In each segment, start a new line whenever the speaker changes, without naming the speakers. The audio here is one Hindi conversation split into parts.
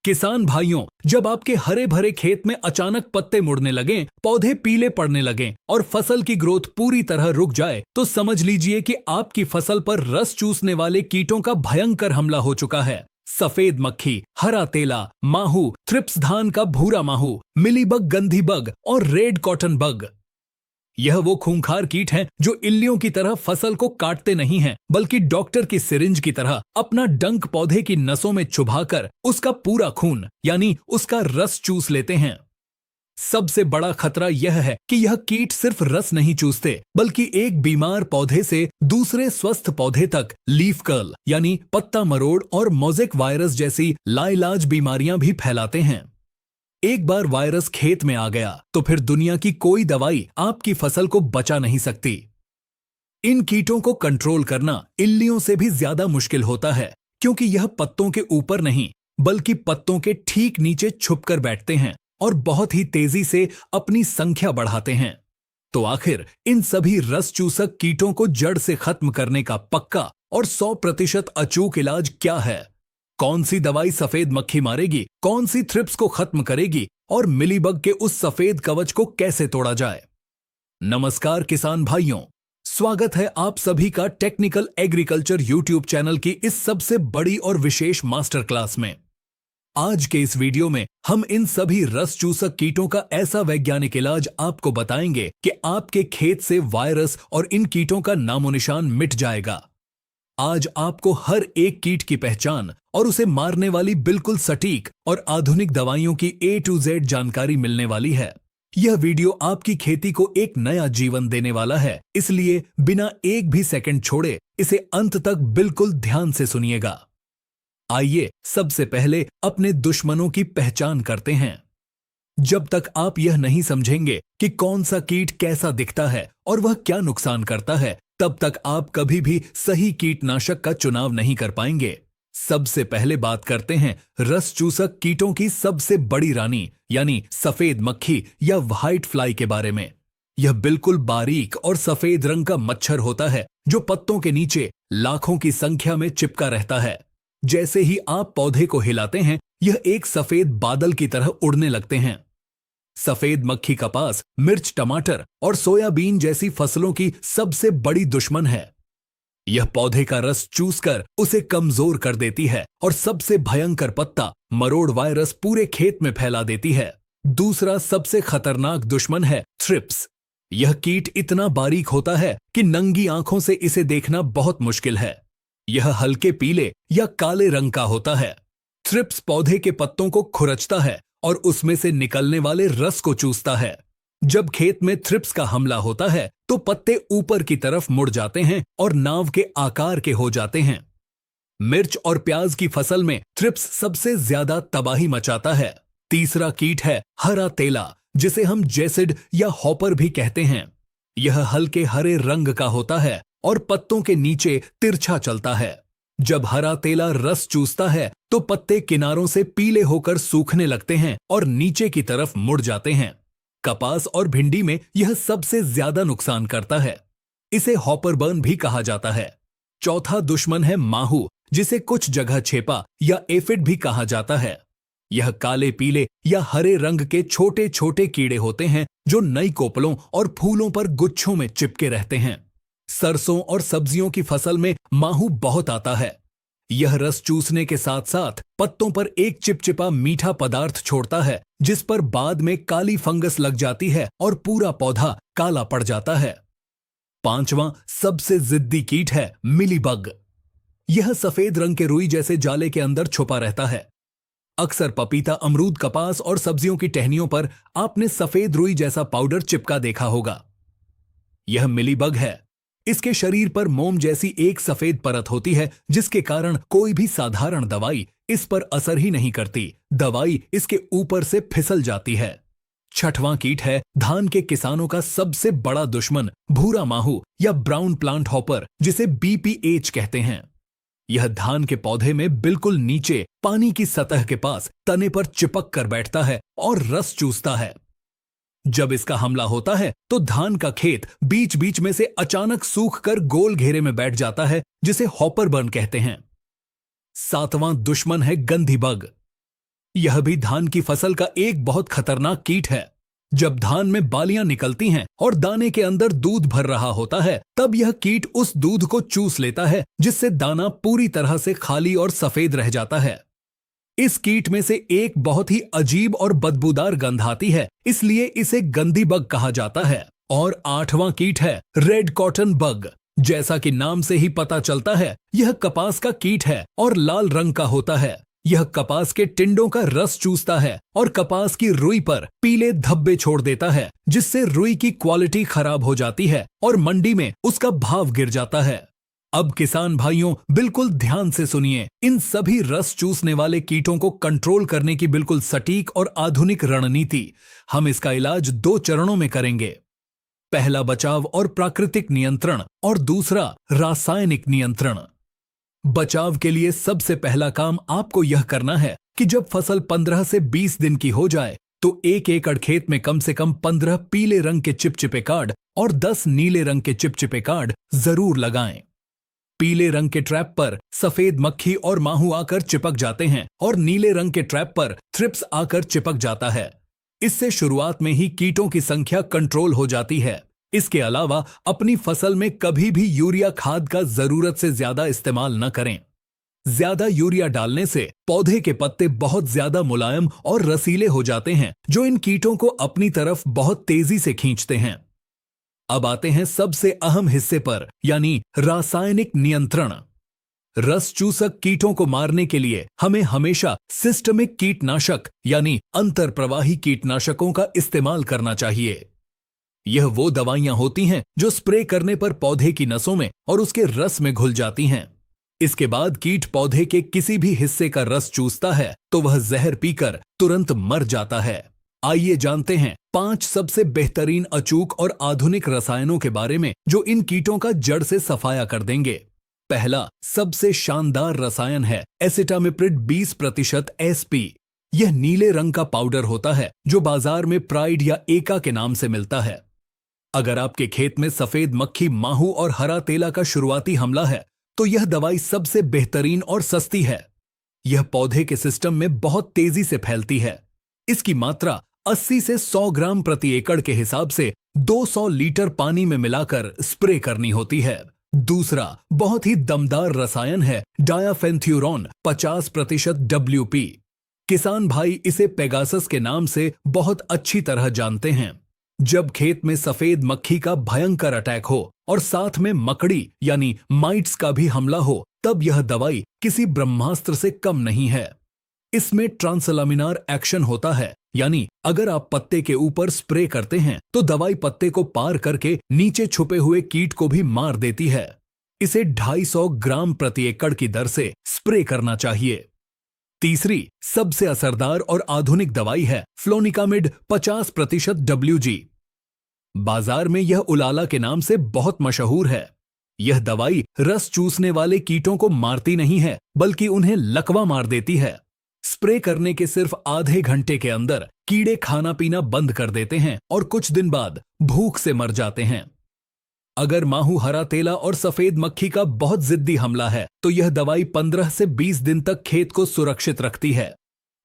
किसान भाइयों, जब आपके हरे भरे खेत में अचानक पत्ते मुड़ने लगें, पौधे पीले पड़ने लगें और फसल की ग्रोथ पूरी तरह रुक जाए, तो समझ लीजिए कि आपकी फसल पर रस चूसने वाले कीटों का भयंकर हमला हो चुका है। सफेद मक्खी, हरा तेला, माहू, थ्रिप्स धान का भूरा माहू, मिलीबग गंधी बग और रेड कॉटन बग। यह वो खूंखार कीट हैं जो इल्लियों की तरह फसल को काटते नहीं हैं, बल्कि डॉक्टर की सिरिंज की तरह अपना डंक पौधे की नसों में चुभाकर उसका पूरा खून यानी उसका रस चूस लेते हैं। सबसे बड़ा खतरा यह है कि यह कीट सिर्फ रस नहीं चूसते, बल्कि एक बीमार पौधे से दूसरे स्वस्थ पौधे तक लीफ कर्ल यानी पत्ता मरोड़ और मोज़ेक वायरस जैसी लाइलाज बीमारियां भी फैलाते हैं। एक बार वायरस खेत में आ गया तो फिर दुनिया की कोई दवाई आपकी फसल को बचा नहीं सकती। इन कीटों को कंट्रोल करना इल्लियों से भी ज्यादा मुश्किल होता है, क्योंकि यह पत्तों के ऊपर नहीं बल्कि पत्तों के ठीक नीचे छुपकर बैठते हैं और बहुत ही तेजी से अपनी संख्या बढ़ाते हैं। तो आखिर इन सभी रस चूसक कीटों को जड़ से खत्म करने का पक्का और 100% अचूक इलाज क्या है? कौन सी दवाई सफेद मक्खी मारेगी, कौन सी थ्रिप्स को खत्म करेगी और मिलीबग के उस सफेद कवच को कैसे तोड़ा जाए? नमस्कार किसान भाइयों, स्वागत है आप सभी का टेक्निकल एग्रीकल्चर यूट्यूब चैनल की इस सबसे बड़ी और विशेष मास्टर क्लास में। आज के इस वीडियो में हम इन सभी रस चूसक कीटों का ऐसा वैज्ञानिक इलाज आपको बताएंगे कि आपके खेत से वायरस और इन कीटों का नामोनिशान मिट जाएगा। आज आपको हर एक कीट की पहचान और उसे मारने वाली बिल्कुल सटीक और आधुनिक दवाइयों की A to Z जानकारी मिलने वाली है। यह वीडियो आपकी खेती को एक नया जीवन देने वाला है, इसलिए बिना एक भी सेकंड छोड़े इसे अंत तक बिल्कुल ध्यान से सुनिएगा। आइए सबसे पहले अपने दुश्मनों की पहचान करते हैं। जब तक आप यह नहीं समझेंगे कि कौन सा कीट कैसा दिखता है और वह क्या नुकसान करता है, तब तक आप कभी भी सही कीटनाशक का चुनाव नहीं कर पाएंगे। सबसे पहले बात करते हैं रस चूसक कीटों की सबसे बड़ी रानी यानी सफेद मक्खी या व्हाइट फ्लाई के बारे में। यह बिल्कुल बारीक और सफेद रंग का मच्छर होता है जो पत्तों के नीचे लाखों की संख्या में चिपका रहता है। जैसे ही आप पौधे को हिलाते हैं, यह एक सफेद बादल की तरह उड़ने लगते हैं। सफेद मक्खी कपास, मिर्च, टमाटर और सोयाबीन जैसी फसलों की सबसे बड़ी दुश्मन है। यह पौधे का रस चूसकर उसे कमजोर कर देती है और सबसे भयंकर पत्ता मरोड़ वायरस पूरे खेत में फैला देती है। दूसरा सबसे खतरनाक दुश्मन है थ्रिप्स। यह कीट इतना बारीक होता है कि नंगी आंखों से इसे देखना बहुत मुश्किल है। यह हल्के पीले या काले रंग का होता है। थ्रिप्स पौधे के पत्तों को खुरचता है और उसमें से निकलने वाले रस को चूसता है। जब खेत में थ्रिप्स का हमला होता है तो पत्ते ऊपर की तरफ मुड़ जाते हैं और नाव के आकार के हो जाते हैं। मिर्च और प्याज की फसल में थ्रिप्स सबसे ज्यादा तबाही मचाता है। तीसरा कीट है हरा तेला, जिसे हम जेसिड या हॉपर भी कहते हैं। यह हल्के हरे रंग का होता है और पत्तों के नीचे तिरछा चलता है। जब हरा तेला रस चूसता है तो पत्ते किनारों से पीले होकर सूखने लगते हैं और नीचे की तरफ मुड़ जाते हैं। कपास और भिंडी में यह सबसे ज्यादा नुकसान करता है। इसे हॉपर बर्न भी कहा जाता है। चौथा दुश्मन है माहू, जिसे कुछ जगह छेपा या एफिड भी कहा जाता है। यह काले पीले या हरे रंग के छोटे छोटे कीड़े होते हैं जो नई कोपलों और फूलों पर गुच्छों में चिपके रहते हैं। सरसों और सब्जियों की फसल में माहू बहुत आता है। यह रस चूसने के साथ साथ पत्तों पर एक चिपचिपा मीठा पदार्थ छोड़ता है, जिस पर बाद में काली फंगस लग जाती है और पूरा पौधा काला पड़ जाता है। पांचवां सबसे जिद्दी कीट है मिलीबग। यह सफेद रंग के रुई जैसे जाले के अंदर छुपा रहता है। अक्सर पपीता, अमरूद, कपास और सब्जियों की टहनियों पर आपने सफेद रुई जैसा पाउडर चिपका देखा होगा। यह मिलीबग है। इसके शरीर पर मोम जैसी एक सफेद परत होती है, जिसके कारण कोई भी साधारण दवाई इस पर असर ही नहीं करती। दवाई इसके ऊपर से फिसल जाती है। छठवां कीट है धान के किसानों का सबसे बड़ा दुश्मन भूरा माहू या ब्राउन प्लांट हॉपर, जिसे BPH कहते हैं। यह धान के पौधे में बिल्कुल नीचे पानी की सतह के पास तने पर चिपक कर बैठता है और रस चूसता है। जब इसका हमला होता है तो धान का खेत बीच बीच में से अचानक सूख कर गोल घेरे में बैठ जाता है, जिसे हॉपर बर्न कहते हैं। सातवां दुश्मन है गंधी बग। यह भी धान की फसल का एक बहुत खतरनाक कीट है। जब धान में बालियां निकलती हैं और दाने के अंदर दूध भर रहा होता है, तब यह कीट उस दूध को चूस लेता है, जिससे दाना पूरी तरह से खाली और सफेद रह जाता है। इस कीट में से एक बहुत ही अजीब और बदबूदार गंध आती है, इसलिए इसे गंदी बग कहा जाता है। और 8वां कीट है रेड कॉटन बग। जैसा कि नाम से ही पता चलता है, यह कपास का कीट है और लाल रंग का होता है। यह कपास के टिंडों का रस चूसता है और कपास की रुई पर पीले धब्बे छोड़ देता है, जिससे रुई की क्वालिटी खराब हो जाती है और मंडी में उसका भाव गिर जाता है। अब किसान भाइयों, बिल्कुल ध्यान से सुनिए। इन सभी रस चूसने वाले कीटों को कंट्रोल करने की बिल्कुल सटीक और आधुनिक रणनीति, हम इसका इलाज 2 चरणों में करेंगे। पहला बचाव और प्राकृतिक नियंत्रण और दूसरा रासायनिक नियंत्रण। बचाव के लिए सबसे पहला काम आपको यह करना है कि जब फसल 15 से 20 दिन की हो जाए, तो 1 एकड़ खेत में कम से कम 15 पीले रंग के चिपचिपे कार्ड और 10 नीले रंग के चिपचिपे कार्ड जरूर लगाएं। पीले रंग के ट्रैप पर सफेद मक्खी और माहू आकर चिपक जाते हैं और नीले रंग के ट्रैप पर थ्रिप्स आकर चिपक जाता है। इससे शुरुआत में ही कीटों की संख्या कंट्रोल हो जाती है। इसके अलावा अपनी फसल में कभी भी यूरिया खाद का जरूरत से ज्यादा इस्तेमाल न करें। ज्यादा यूरिया डालने से पौधे के पत्ते बहुत ज्यादा मुलायम और रसीले हो जाते हैं, जो इन कीटों को अपनी तरफ बहुत तेजी से खींचते हैं। अब आते हैं सबसे अहम हिस्से पर, यानी रासायनिक नियंत्रण। रस चूसक कीटों को मारने के लिए हमें हमेशा सिस्टमिक कीटनाशक यानी अंतरप्रवाही कीटनाशकों का इस्तेमाल करना चाहिए। यह वो दवाइयां होती हैं जो स्प्रे करने पर पौधे की नसों में और उसके रस में घुल जाती हैं। इसके बाद कीट पौधे के किसी भी हिस्से का रस चूसता है तो वह जहर पीकर तुरंत मर जाता है। आइए जानते हैं 5 सबसे बेहतरीन, अचूक और आधुनिक रसायनों के बारे में जो इन कीटों का जड़ से सफाया कर देंगे। पहला सबसे शानदार रसायन है एसिटामिप्रिड 20% SP। यह नीले रंग का पाउडर होता है जो बाजार में प्राइड या एका के नाम से मिलता है। अगर आपके खेत में सफेद मक्खी, माहू और हरा तेला का शुरुआती हमला है, तो यह दवाई सबसे बेहतरीन और सस्ती है। यह पौधे के सिस्टम में बहुत तेजी से फैलती है। इसकी मात्रा 80 से 100 ग्राम प्रति एकड़ के हिसाब से 200 लीटर पानी में मिलाकर स्प्रे करनी होती है। दूसरा बहुत ही दमदार रसायन है डायाफेंथ्यूरॉन 50% WP। किसान भाई इसे पेगासस के नाम से बहुत अच्छी तरह जानते हैं। जब खेत में सफेद मक्खी का भयंकर अटैक हो और साथ में मकड़ी यानी माइट्स का भी हमला हो, तब यह दवाई किसी ब्रह्मास्त्र से कम नहीं है। इसमें ट्रांसलामिनार एक्शन होता है, यानी अगर आप पत्ते के ऊपर स्प्रे करते हैं तो दवाई पत्ते को पार करके नीचे छुपे हुए कीट को भी मार देती है। इसे 250 ग्राम प्रति एकड़ की दर से स्प्रे करना चाहिए। तीसरी सबसे असरदार और आधुनिक दवाई है फ्लोनिकामिड 50% WG। बाजार में यह उलाला के नाम से बहुत मशहूर है। यह दवाई रस चूसने वाले कीटों को मारती नहीं है, बल्कि उन्हें लकवा मार देती है। स्प्रे करने के सिर्फ आधे घंटे के अंदर कीड़े खाना पीना बंद कर देते हैं और कुछ दिन बाद भूख से मर जाते हैं। अगर माहू, हरा तेला और सफेद मक्खी का बहुत जिद्दी हमला है, तो यह दवाई 15 से 20 दिन तक खेत को सुरक्षित रखती है।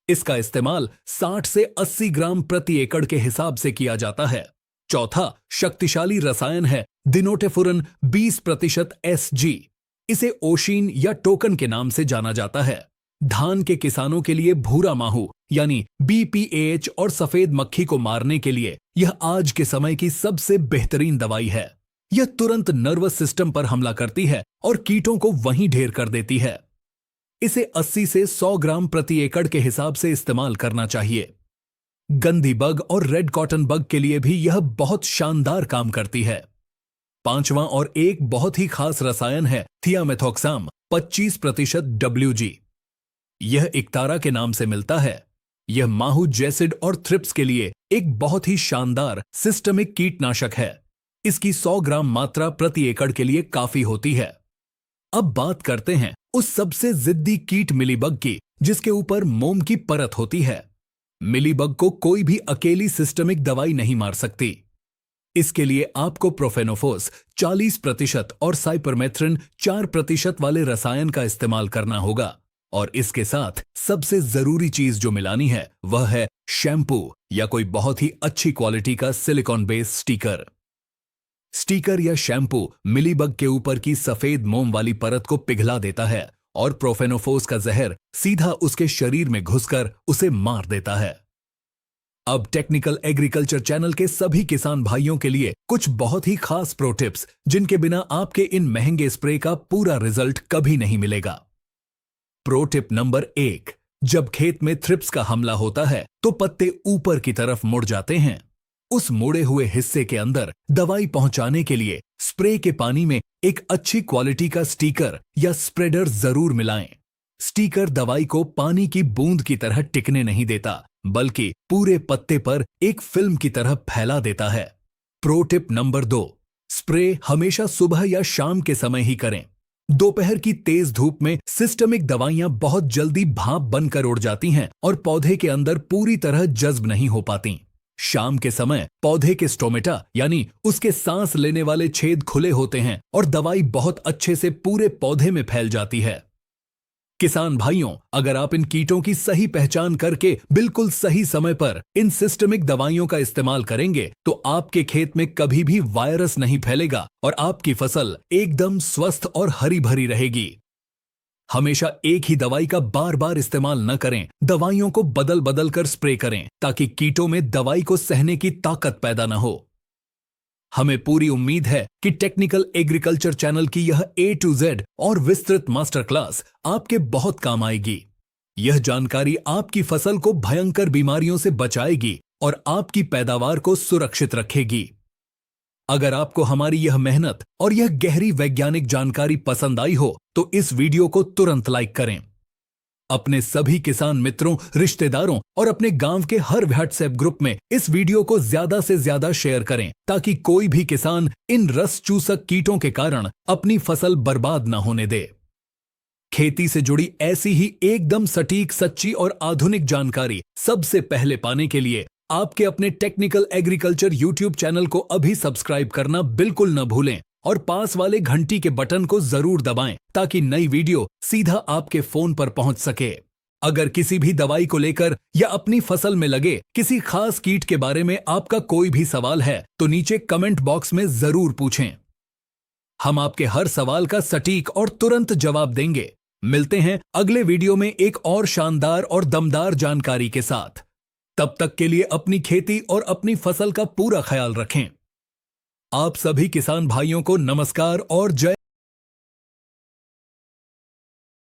इसका इस्तेमाल 60 से 80 ग्राम प्रति एकड़ के हिसाब से किया जाता है। चौथा शक्तिशाली रसायन है दिनोटेफुरन 20% SG। इसे ओशीन या टोकन के नाम से जाना जाता है। धान के किसानों के लिए भूरा माहू यानी BPAH और सफेद मक्खी को मारने के लिए यह आज के समय की सबसे बेहतरीन दवाई है। यह तुरंत नर्वस सिस्टम पर हमला करती है और कीटों को वहीं ढेर कर देती है। इसे 80 से 100 ग्राम प्रति एकड़ के हिसाब से इस्तेमाल करना चाहिए। गंदी बग और रेड कॉटन बग के लिए भी यह बहुत शानदार काम करती है। पांचवां और एक बहुत ही खास रसायन है थियामेथोक्साम 25% WG। यह इक्तारा के नाम से मिलता है। यह माहू, जैसिड और थ्रिप्स के लिए एक बहुत ही शानदार सिस्टमिक कीटनाशक है। इसकी 100 ग्राम मात्रा प्रति एकड़ के लिए काफी होती है। अब बात करते हैं उस सबसे जिद्दी कीट मिलीबग की, जिसके ऊपर मोम की परत होती है। मिलीबग को कोई भी अकेली सिस्टमिक दवाई नहीं मार सकती। इसके लिए आपको प्रोफेनोफोस 40% और साइपरमेथ्रिन 4% वाले रसायन का इस्तेमाल करना होगा। और इसके साथ सबसे जरूरी चीज जो मिलानी है वह है शैम्पू या कोई बहुत ही अच्छी क्वालिटी का सिलिकॉन बेस्ड स्टिकर। स्टिकर या शैम्पू मिलीबग के ऊपर की सफेद मोम वाली परत को पिघला देता है और प्रोफेनोफोस का जहर सीधा उसके शरीर में घुसकर उसे मार देता है। अब टेक्निकल एग्रीकल्चर चैनल के सभी किसान भाइयों के लिए कुछ बहुत ही खास प्रो टिप्स जिनके बिना आपके इन महंगे स्प्रे का पूरा रिजल्ट कभी नहीं मिलेगा। प्रो टिप नंबर 1, जब खेत में थ्रिप्स का हमला होता है तो पत्ते ऊपर की तरफ मुड़ जाते हैं। उस मुड़े हुए हिस्से के अंदर दवाई पहुंचाने के लिए स्प्रे के पानी में एक अच्छी क्वालिटी का स्टिकर या स्प्रेडर जरूर मिलाएं। स्टिकर दवाई को पानी की बूंद की तरह टिकने नहीं देता, बल्कि पूरे पत्ते पर एक फिल्म की तरह फैला देता है। प्रो टिप नंबर 2, स्प्रे हमेशा सुबह या शाम के समय ही करें। दोपहर की तेज धूप में सिस्टमिक दवाइयां बहुत जल्दी भाप बनकर उड़ जाती हैं और पौधे के अंदर पूरी तरह जज्ब नहीं हो पाती। शाम के समय पौधे के स्टोमेटा यानी उसके सांस लेने वाले छेद खुले होते हैं और दवाई बहुत अच्छे से पूरे पौधे में फैल जाती है। किसान भाइयों, अगर आप इन कीटों की सही पहचान करके बिल्कुल सही समय पर इन सिस्टमिक दवाइयों का इस्तेमाल करेंगे तो आपके खेत में कभी भी वायरस नहीं फैलेगा और आपकी फसल एकदम स्वस्थ और हरी भरी रहेगी। हमेशा एक ही दवाई का बार बार इस्तेमाल न करें, दवाइयों को बदल बदल कर स्प्रे करें ताकि कीटों में दवाई को सहने की ताकत पैदा न हो। हमें पूरी उम्मीद है कि टेक्निकल एग्रीकल्चर चैनल की यह A to Z और विस्तृत मास्टर क्लास आपके बहुत काम आएगी। यह जानकारी आपकी फसल को भयंकर बीमारियों से बचाएगी और आपकी पैदावार को सुरक्षित रखेगी। अगर आपको हमारी यह मेहनत और यह गहरी वैज्ञानिक जानकारी पसंद आई हो तो इस वीडियो को तुरंत लाइक करें। अपने सभी किसान मित्रों, रिश्तेदारों और अपने गांव के हर व्हाट्सएप ग्रुप में इस वीडियो को ज्यादा से ज्यादा शेयर करें ताकि कोई भी किसान इन रस चूसक कीटों के कारण अपनी फसल बर्बाद न होने दे। खेती से जुड़ी ऐसी ही एकदम सटीक, सच्ची और आधुनिक जानकारी सबसे पहले पाने के लिए आपके अपने टेक्निकल एग्रीकल्चर यूट्यूब चैनल को अभी सब्सक्राइब करना बिल्कुल न भूलें और पास वाले घंटी के बटन को जरूर दबाएं ताकि नई वीडियो सीधा आपके फोन पर पहुंच सके। अगर किसी भी दवाई को लेकर या अपनी फसल में लगे किसी खास कीट के बारे में आपका कोई भी सवाल है तो नीचे कमेंट बॉक्स में जरूर पूछें। हम आपके हर सवाल का सटीक और तुरंत जवाब देंगे। मिलते हैं अगले वीडियो में एक और शानदार और दमदार जानकारी के साथ। तब तक के लिए अपनी खेती और अपनी फसल का पूरा ख्याल रखें। आप सभी किसान भाइयों को नमस्कार और जय